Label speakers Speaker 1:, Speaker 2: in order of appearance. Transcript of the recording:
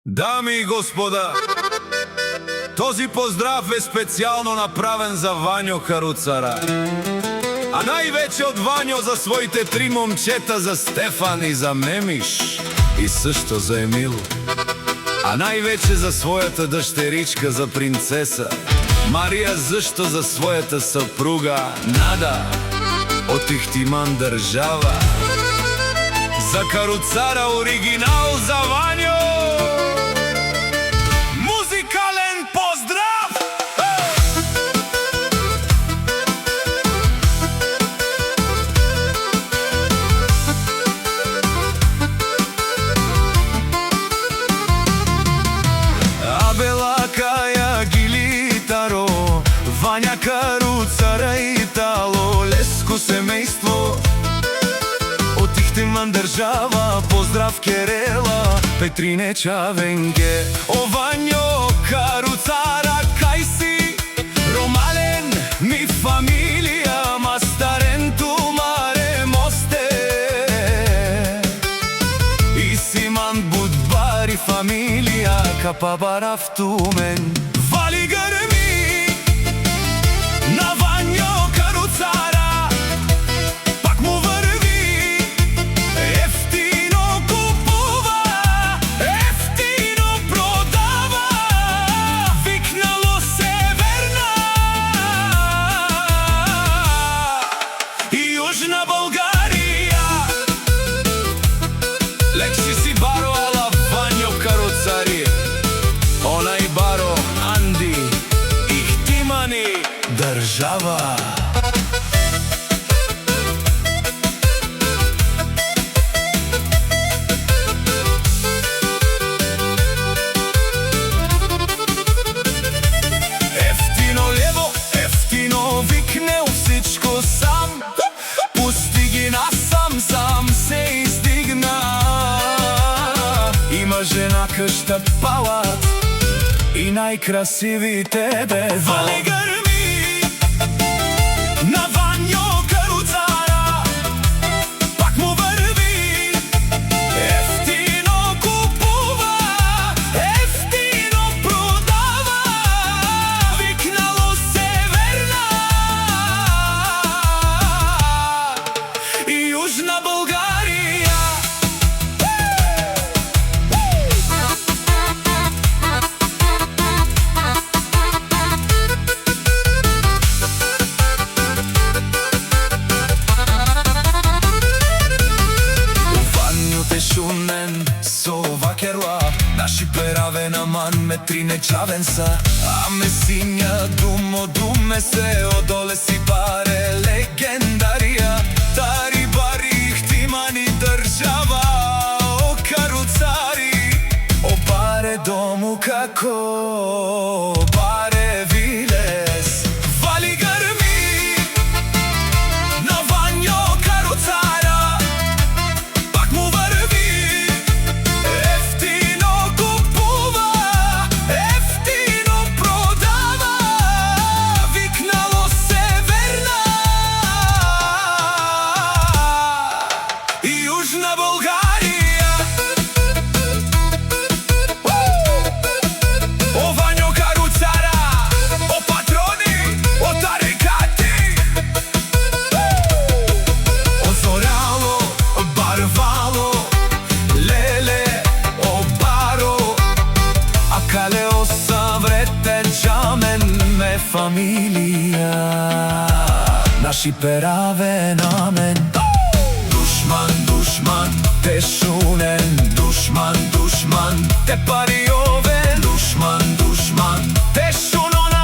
Speaker 1: Дами и господа, този поздрав е специјално направен за Вањо Каруцара, а највеќе од Вањо за своите три момчета, за Стефан и за Мемиш, и също за Емил, а највеќе за својата дъщеричка, за принцеса Марија, зашто за својата съпруга Нада од Ихтиман држава. За Каруцара оригинал, за Вањо музикален поздрав! Абелака ја гилитаро, Вања Каруцара и тало, леско семејство од Ихтиман држава. Поздрав Керела, Петрине Чавенге, о Вањо Каруцара, кај си? Ромален ми фамилија, мастарен тумаре мосте, и Симан Будбари фамилија, капабарав тумен. Вали грми на Вањо Каруцара, пак му върви, ефтино купува, ефтино продава, викнало Северна и Южна Българија. Лекши си баро, ала Вањо Каруцари, онај баро Анди, Ихтимани држава. Ефтино лево, ефтино викне всичко сам, пусти ги насам, сам се издигна. Има жена къща палат и најкрасивите бева. Вали грми на Вањо Каруцара, пак му върви, ефтино купува, ефтино продава, викнало Северна и Южна Българија. Шунен со вакерла, наши пераве на ман метрине чавенса, а ме синја думе се одоле си баре легендарија, тари бари Ихтимани држава, о Каруцари, о баре дому како баре вилес. Вали грми на Вањо Каруцара, пак му върви, ефтино купува, ефтино продава, викнало Северна и Южна Българија. О Вањо Каруцара, о патрони, о тарикати, о зорало, барвало, леле, о баро, а кале о съврете джамен ме фамилија, наши пераве намен. Душман, душман, те шунен, душман, душман, те пари овен, душман, душман, те шунон